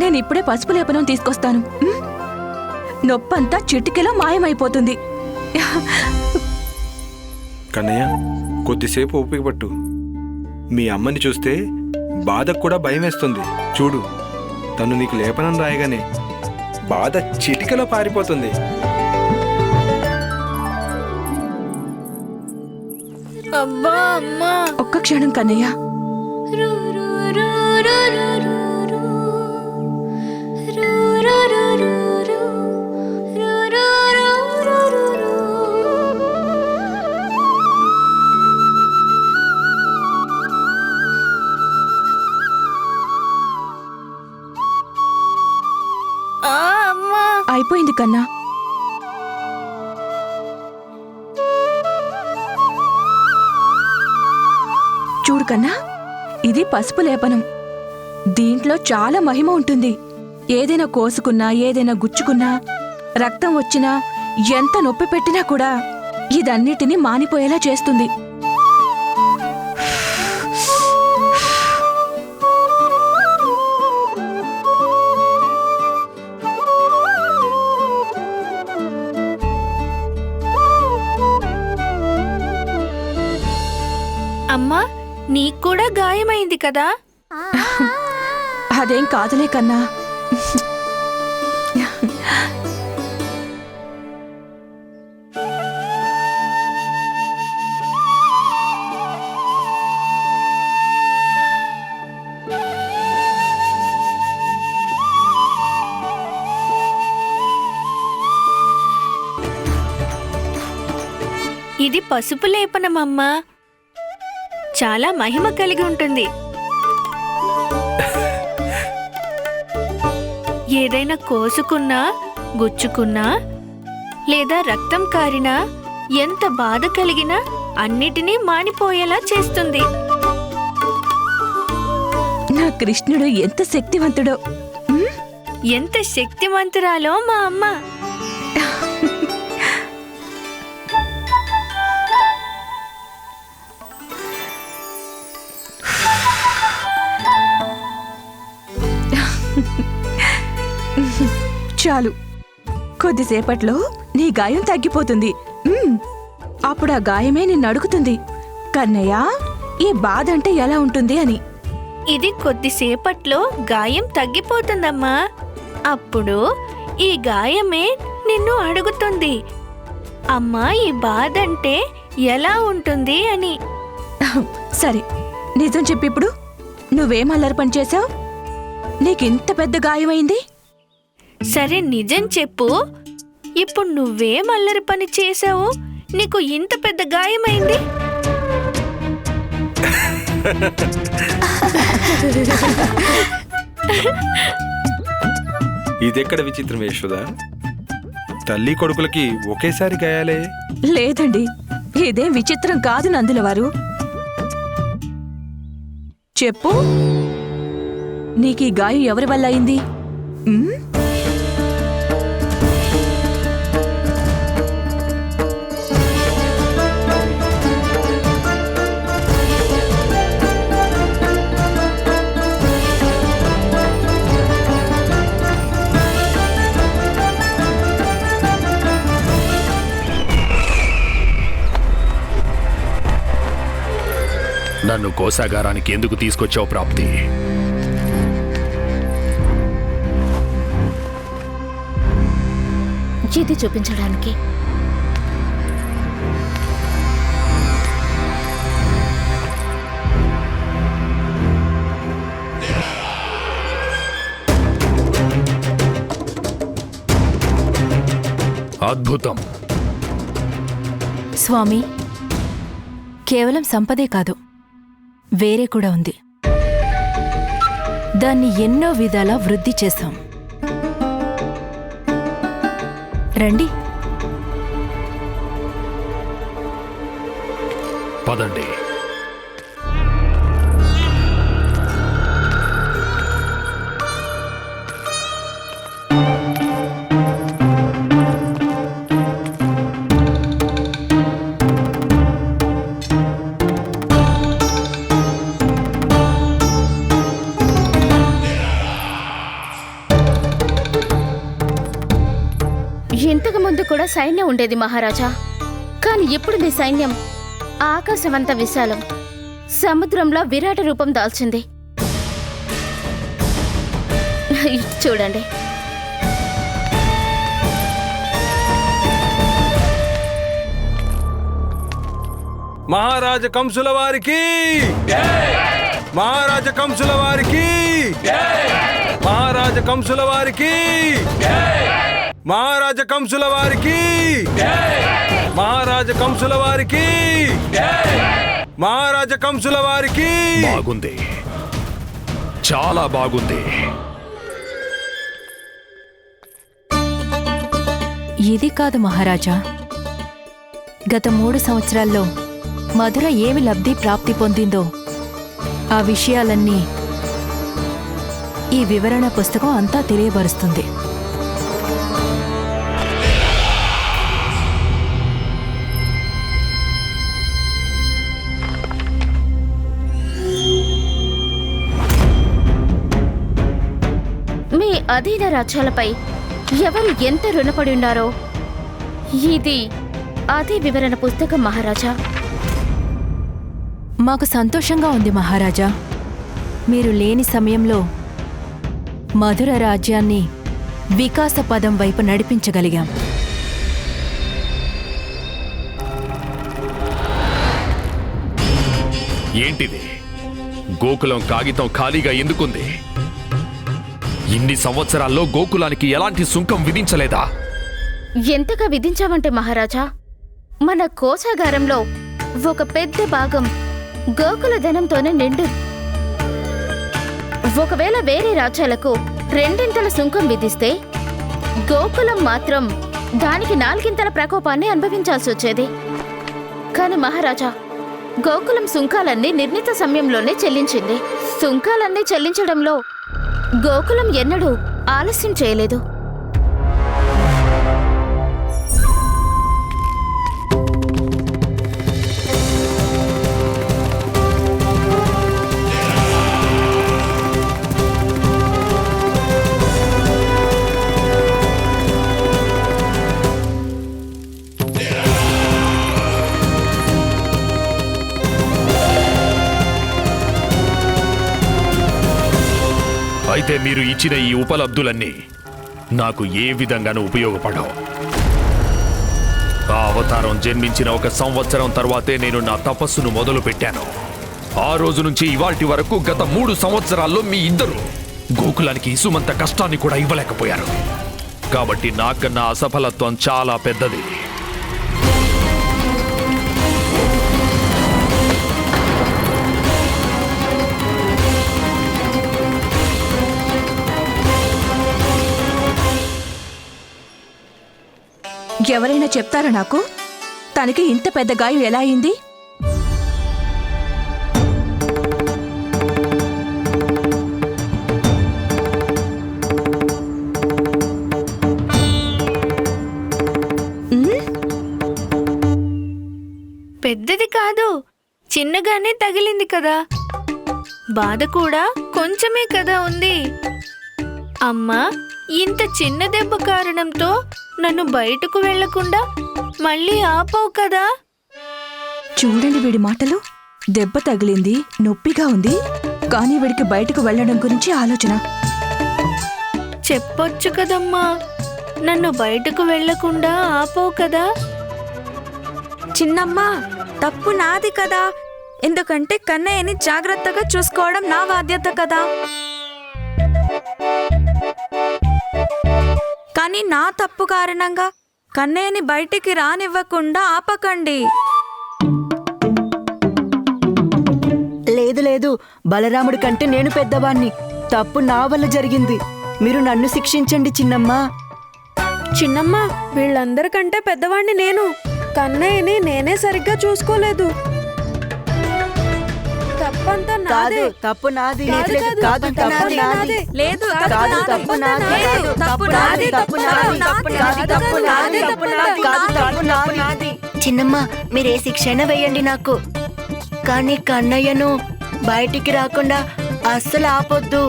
నేనిప్పుడే పసుపు లేపనం తీసుకొస్తాను. నొప్పంతా చిటికెలో మాయమైపోతుంది. కన్నయ్య, కొద్దిసేపు ఓపిక పట్టు. మీ అమ్మని చూస్తే బాధకు కూడా భయం వేస్తుంది. చూడు, తను నీకు లేపనం రాయగానే బాధ చిటికలో పారిపోతుంది. అబ్బా అమ్మా, ఒక్క క్షణం కన్నయ్య. అయిపోయింది కన్నా. చూడు కన్నా, ఇది పసుపు లేపనం. దీంట్లో చాలా మహిమ ఉంటుంది. ఏదైనా కోసుకున్నా, ఏదైనా గుచ్చుకున్నా, రక్తం వచ్చినా, ఎంత నొప్పి పెట్టినా కూడా ఇదన్నిటినీ మానిపోయేలా చేస్తుంది. అమ్మా, నీకు కూడా గాయమైంది కదా? అదేం కాదులే కన్నా. ఇది పసుపు లేపనమమ్మా, చాలా మహిమ కలిగి ఉంటుంది. ఏదైనా కోసుకున్నా, గుచ్చుకున్నా, లేదా రక్తం కారినా, ఎంత బాధ కలిగినా అన్నిటినీ మానిపోయేలా చేస్తుంది. నా కృష్ణుడు ఎంత శక్తివంతుడో. ఎంత శక్తివంతురాలో మా అమ్మ. చాలు, కొద్దిసేపట్లో నీ గాయం తగ్గిపోతుంది. అప్పుడు ఆ గాయమే నిన్ను అడుగుతుంది, కన్నయ్య, ఈ బాధ అంటే ఎలా ఉంటుంది అని. ఇది కొద్దిసేపట్లో గాయం తగ్గిపోతుందమ్మా. అప్పుడు ఈ గాయమే నిన్ను అడుగుతుంది, అమ్మా, ఈ బాధ అంటే ఎలా ఉంటుంది అని. సరే, నిజం చెప్పిప్పుడు నువ్వేం అల్లరి పని చేశావు? నీకింత పెద్ద గాయమైంది. సరే, నిజం చెప్పు. ఇప్పుడు నువ్వేం అల్లరి పని చేశావు? నీకు ఇంత పెద్ద గాయమైంది. ఇదెక్కడ విచిత్రం యశోదా? తల్లి కొడుకులకి ఒకేసారి గాయాలే. లేదండి, ఇదేం విచిత్రం కాదు నందుల వారు. చెప్పు, నీకీ గాయం ఎవరి వల్ల అయింది? నన్ను కోశాగారానికి ఎందుకు తీసుకొచ్చావు ప్రాప్తి? ఇది చూపించడానికి. అద్భుతం. స్వామి, కేవలం సంపదే కాదు, వేరే కూడా ఉంది. దాన్ని ఎన్నో విధాలా వృద్ధి చేశాం. రండి. పదండి. ఇంతకు ముందు కూడా సైన్యం ఉండేది మహారాజా. కాని ఇప్పుడు మీ సైన్యం ఆకాశమంత విశాలం, సముద్రంలో విరాట రూపం దాల్చింది. చూడండి. మహారాజ కంసుల వారికి, మహారాజ కంసుల వారికి, మహారాజ కంసుల వారికి, మహారాజ కంసుల వారికి, మహారాజ కంసుల వారికి, మహారాజ కంసుల వారికి. బాగుంది, చాలా బాగుంది. ఇది కాదు మహారాజా. గత 3 సంవత్సరాల్లో మధుర ఏమి లబ్ధి ప్రాప్తి పొందిందో ఆ విషయాలన్నీ ఈ వివరణ పుస్తకం అంతా తెలియబరుస్తుంది. మీ అధీన రాజ్యాలపై ఎవరు ఎంత రుణపడి ఉన్నారో ఇది అదే వివరణ పుస్తకం మహారాజా. మాకు సంతోషంగా ఉంది మహారాజా. మీరు లేని సమయంలో మధుర రాజ్యాన్ని వికాస పదం వైపు నడిపించగలిగాం. ఏంటిది? గోకులం కాగితం ఖాళీగా ఎందుకుంది? ఇన్ని సంవత్సరాల్లో గోకులానికి ఎలాంటి సుంకం విధించలేదా? ఎంతగా విధించామంటే మహారాజా, మన కోశాగారంలో ఒక పెద్ద భాగం గోకుల ధనంతోనే నిండు. ఒకవేళ వేరే రాజ్యాలకు 2 సుంకం విధిస్తే గోకులం మాత్రం దానికి 4 ప్రకోపాన్ని అనుభవించాల్సి వచ్చేది. కాని మహారాజా, గోకులం సుంకాలన్నీ నిర్ణీత సమయంలోనే చెల్లించింది. సుంకాలన్నీ చెల్లించడంలో గోకులం ఎన్నడూ ఆలస్యం చేయలేదు. అయితే మీరు ఇచ్చిన ఈ ఉపలబ్ధులన్నీ నాకు ఏ విధంగానూ ఉపయోగపడవు. ఆ అవతారం జన్మించిన 1 సంవత్సరం తర్వాతే నేను నా తపస్సును మొదలు పెట్టాను. ఆ రోజు నుంచి ఇవాల్టి వరకు గత 3 సంవత్సరాల్లో మీ ఇద్దరు గోకులానికి ఇసుమంత కష్టాన్ని కూడా ఇవ్వలేకపోయారు. కాబట్టి నాకన్నా అసఫలత్వం చాలా పెద్దది. ఎవరైనా చెప్తారా నాకు, తనకి ఇంత పెద్ద గాయం ఎలా అయింది? పెద్దది కాదు, చిన్నగానే తగిలింది కదా. బాధ కూడా కొంచెమే కదా ఉంది. అమ్మా, ఇంత చిన్న దెబ్బ కారణంతో నన్ను బయటకు వెళ్లకుండా మళ్ళీ ఆపవు కదా. చూడండి వీడి మాటలు. దెబ్బ తగిలింది, నొప్పిగా ఉంది, కానీ వీడికి బయటకు వెళ్లడం గురించి ఆలోచన. చెప్పొచ్చు కదమ్మా, నన్ను బయటకు వెళ్లకుండా ఆపవు కదా. చిన్నమ్మా, తప్పు నాది కదా. ఎందుకంటే కన్నయ్యని జాగ్రత్తగా చూసుకోవడం నా బాధ్యత కదా. కానీ నా తప్పు కారణంగా కన్నయ్యని బయటికి రానివ్వకుండా ఆపకండి. లేదు లేదు, బలరాముడి కంటే నేను పెద్దవాణ్ణి. తప్పు నా వల్ల జరిగింది. మీరు నన్ను శిక్షించండి చిన్నమ్మా. చిన్నమ్మా, వీళ్ళందరికంటే పెద్దవాణ్ణి నేను. కన్నయ్యని నేనే సరిగ్గా చూసుకోలేదు. తప్పంతా నాదే. తప్పు నాది. కాదు, లేదు, కాదు, తప్పు నాది. లేదు, కాదు, తప్పు నాది. కాదు, తప్పు నాది. తప్పు నాది. తప్పు నాది. తప్పు నాది. తప్పు నాది. కాదు, తప్పు నాది. చిన్నమ్మా, మీరే శిక్షణ వేయండి నాకు. కానీ కన్నయ్యను బయటికి రాకుండా అస్సలు ఆపొద్దు.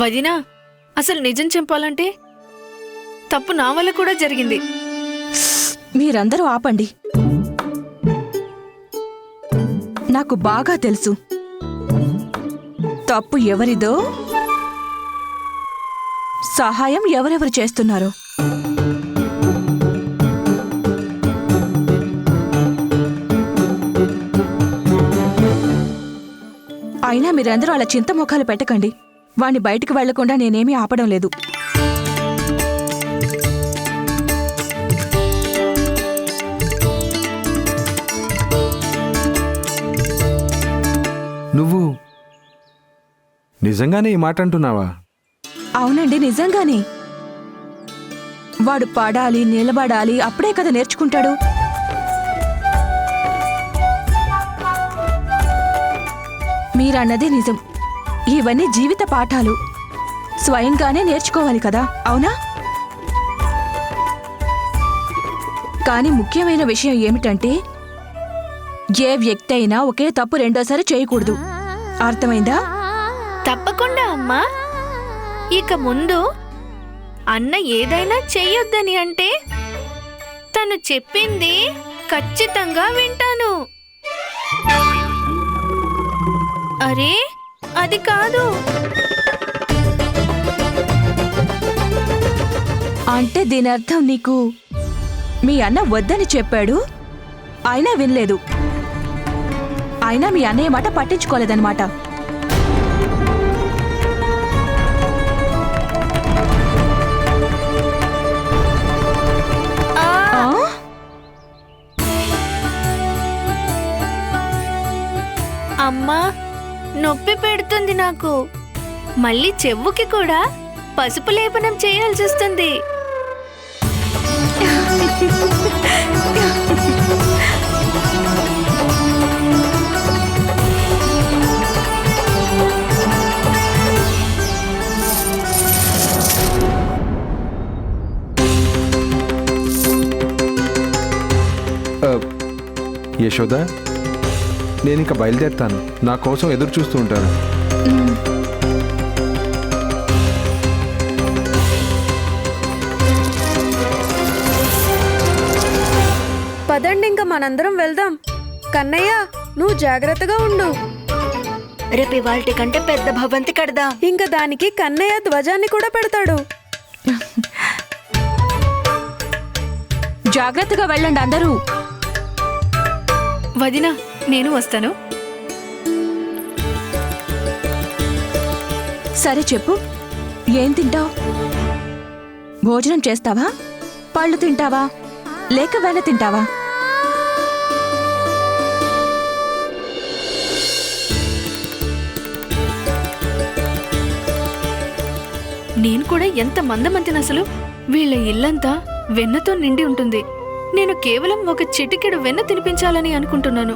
వదినా, అసలు నిజం చెప్పాలంటే తప్పు నా వల్ల కూడా జరిగింది. మీరందరూ ఆపండి. నాకు బాగా తెలుసు తప్పు ఎవరిదో, సహాయం ఎవరెవరు చేస్తున్నారో. అయినా మీరందరూ అలా చింత ముఖాలు పెట్టకండి. వాణ్ణి బయటికి వెళ్లకుండా నేనేమీ ఆపడం లేదు. నువ్వు నిజంగానే ఈ మాట అంటున్నావా? అవునండి, నిజంగానే. వాడు పడాలి, నిలబడాలి, అప్పుడే కదా నేర్చుకుంటాడు. మీరన్నదే నిజం. ఇవన్నీ జీవిత పాఠాలు, స్వయంగానే నేర్చుకోవాలి కదా, అవునా? కానీ ముఖ్యమైన విషయం ఏమిటంటే ఏ వ్యక్తి అయినా ఒకే తప్పు రెండోసారి చేయకూడదు. అర్థమైందా? తప్పకుండా అమ్మా. ఇక ముందు అన్న ఏదైనా చెయ్యొద్దని అంటే తను చెప్పింది ఖచ్చితంగా వింటాను. అరే అది కాదు. అంటే దీని అర్థం నీకు మీ అన్న వద్దని చెప్పాడు, అయినా వినలేదు. అయినా మీ అన్నయ్య మాట పట్టించుకోలేదన్నమాట. అమ్మా నొప్పి పెడుతుంది నాకు. మళ్ళీ చెవుకి కూడా పసుపు లేపనం చేయాల్సి వస్తుంది. యశోద, నేను ఇంకా బయలుదేరుతాను. నా కోసం ఎదురు చూస్తూ ఉంటారు. పదండి, ఇంకా మనందరం వెళ్దాం. కన్నయ్య, నువ్వు జాగ్రత్తగా ఉండు. రేపు ఇవాల్టి కంటే పెద్ద భవంతి కడదాం. ఇంకా దానికి కన్నయ్య ధ్వజాన్ని కూడా పెడతాడు. జాగ్రత్తగా వెళ్ళండి అందరూ. వదినా, నేను వస్తాను. సరే చెప్పు, ఏం తింటావు? భోజనం చేస్తావా, పళ్ళు తింటావా, లేక వెన్న తింటావా? నేను కూడా ఎంత మందమంతిని అసలు. వీళ్ళ ఇల్లంతా వెన్నతో నిండి ఉంటుంది. నేను కేవలం ఒక చిటికెడు వెన్న తినిపించాలని అనుకుంటున్నాను.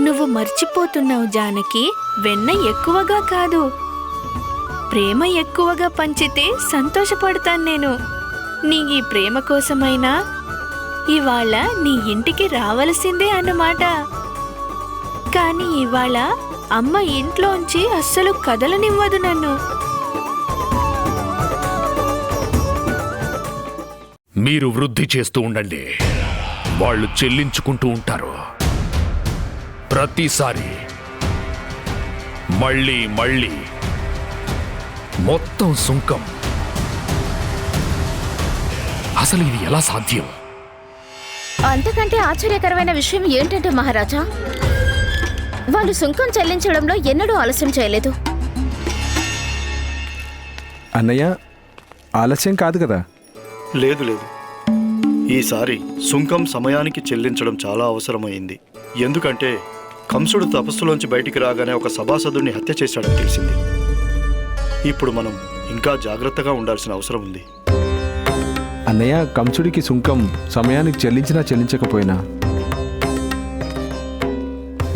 నువ్వు మర్చిపోతున్నావు జానకి, వెన్న ఎక్కువగా కాదు, ప్రేమ ఎక్కువగా పంచితే సంతోషపడతాను నేను. నీ ఈ ప్రేమ కోసమైనా ఇవాళ నీ ఇంటికి రావలసిందే అన్నమాట. కానీ ఇవాళ అమ్మ ఇంట్లోంచి అస్సలు కదలనివ్వదు నన్ను. మీరు వృద్ధి చేస్తూ ఉండండి, వాళ్ళు చెల్లించుకుంటూ ఉంటారు. ప్రతిసారి మళ్ళీ మళ్ళీ మొత్తం సుంకం. అసలు ఇది ఎలా సాధ్యం? అంతకంటే ఆశ్చర్యకరమైన విషయం ఏంటంటే మహారాజా, వాళ్ళు సుంకం చెల్లించడంలో ఎన్నడూ ఆలస్యం చేయలేదు. అన్నయ్య, ఆలస్యం కాదు కదా? లేదు లేదు, ఈసారి సుంకం సమయానికి చెల్లించడం చాలా అవసరమైంది. ఎందుకంటే కంసుడు తపస్సులోంచి బయటికి రాగానే ఒక సభాసదుడిని హత్య చేశాడని తెలిసింది. ఇప్పుడు మనం ఇంకా జాగ్రత్తగా ఉండాల్సిన అవసరం ఉంది. అన్నయ్య, కంసుడికి సుంకం సమయానికి చెల్లించినా చెల్లించకపోయినా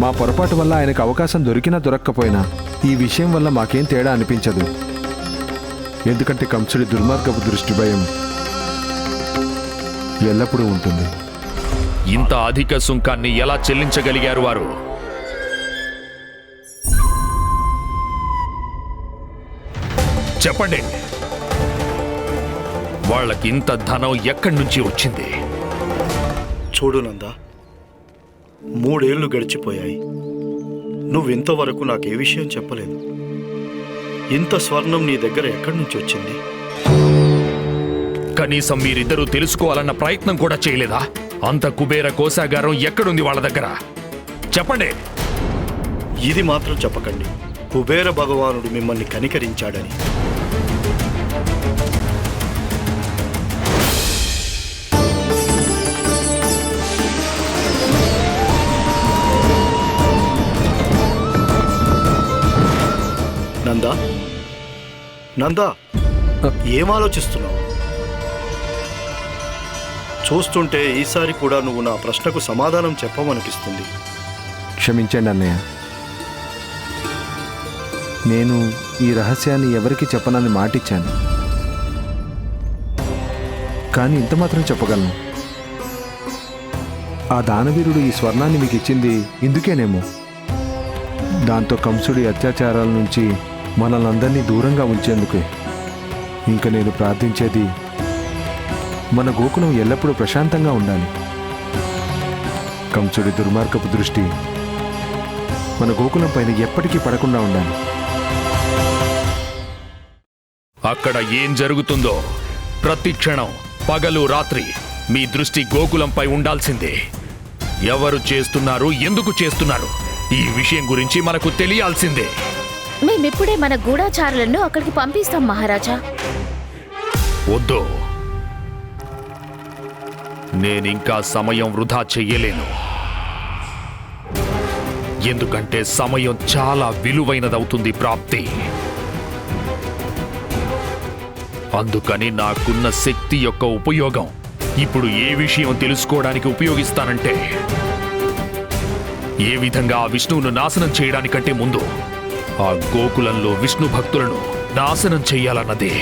మా పొరపాటు వల్ల ఆయనకు అవకాశం దొరికినా దొరక్కపోయినా ఈ విషయం వల్ల మాకేం తేడా అనిపించదు. ఎందుకంటే కంసుడి దుర్మార్గపు దృష్టి భయం ఎల్లప్పుడూ ఉంటుంది. ఇంత అధిక సుంకాన్ని ఎలా చెల్లించగలిగారు వారు? చెప్పండి. వాళ్ళకింత ధనం ఎక్కడి నుంచి వచ్చింది? చూడు నందా, 3 ఏళ్లు గడిచిపోయాయి. నువ్వింతవరకు నాకే విషయం చెప్పలేదు. ఇంత స్వర్ణం నీ దగ్గర ఎక్కడి నుంచి వచ్చింది? కనీసం మీరిద్దరూ తెలుసుకోవాలన్న ప్రయత్నం కూడా చేయలేదా? అంత కుబేర కోశాగారం ఎక్కడుంది వాళ్ళ దగ్గర? చెప్పండి. ఇది మాత్రం చెప్పకండి, కుబేర భగవానుడు మిమ్మల్ని కనికరించాడని. నందా, నందా, ఏం ఆలోచిస్తున్నావు? చూస్తుంటే ఈసారి కూడా నువ్వు నా ప్రశ్నకు సమాధానం చెప్పమనిపిస్తుంది. క్షమించండి అన్నయ్య. నేను ఈ రహస్యాన్ని ఎవరికి చెప్పనని మాటిచ్చాను, కానీ ఇంత మాత్రం చెప్పగలను. ఆ దానవీరుడు ఈ స్వర్ణాన్ని మీకు ఇచ్చింది ఇందుకేనేమో. దాంతో కంసుడి అత్యాచారాల నుంచి మనల్ని అందరినీ దూరంగా ఉంచేందుకే. ఇంక నేను ప్రార్థించేది మన గోకులం ఎల్లప్పుడూ ప్రశాంతంగా ఉండాలి. కంసుడి దుర్మార్గపు దృష్టి మన గోకులం పైన ఎప్పటికీ పడకుండా ఉండాలి. అక్కడ ఏం జరుగుతుందో ప్రతి క్షణం, పగలు రాత్రి మీ దృష్టి గోకులంపై ఉండాల్సిందే. ఎవరు చేస్తున్నారు, ఎందుకు చేస్తున్నారు, ఈ విషయం గురించి మనకు తెలియాల్సిందే. మేమిప్పుడే మన గూఢాచారులను అక్కడికి పంపిస్తాం మహారాజా. వద్దు, నేనింకా సమయం వృధా చెయ్యలేను. ఎందుకంటే సమయం చాలా విలువైనదవుతుంది ప్రాప్తి. అందుకని నాకున్న శక్తి యొక్క ఉపయోగం ఇప్పుడు ఏ విషయం తెలుసుకోవడానికి ఉపయోగిస్తానంటే, ఏ విధంగా ఆ విష్ణువును నాశనం చేయడానికంటే ముందు ఆ గోకులంలో విష్ణు భక్తులను నాశనం చెయ్యాలన్నదే.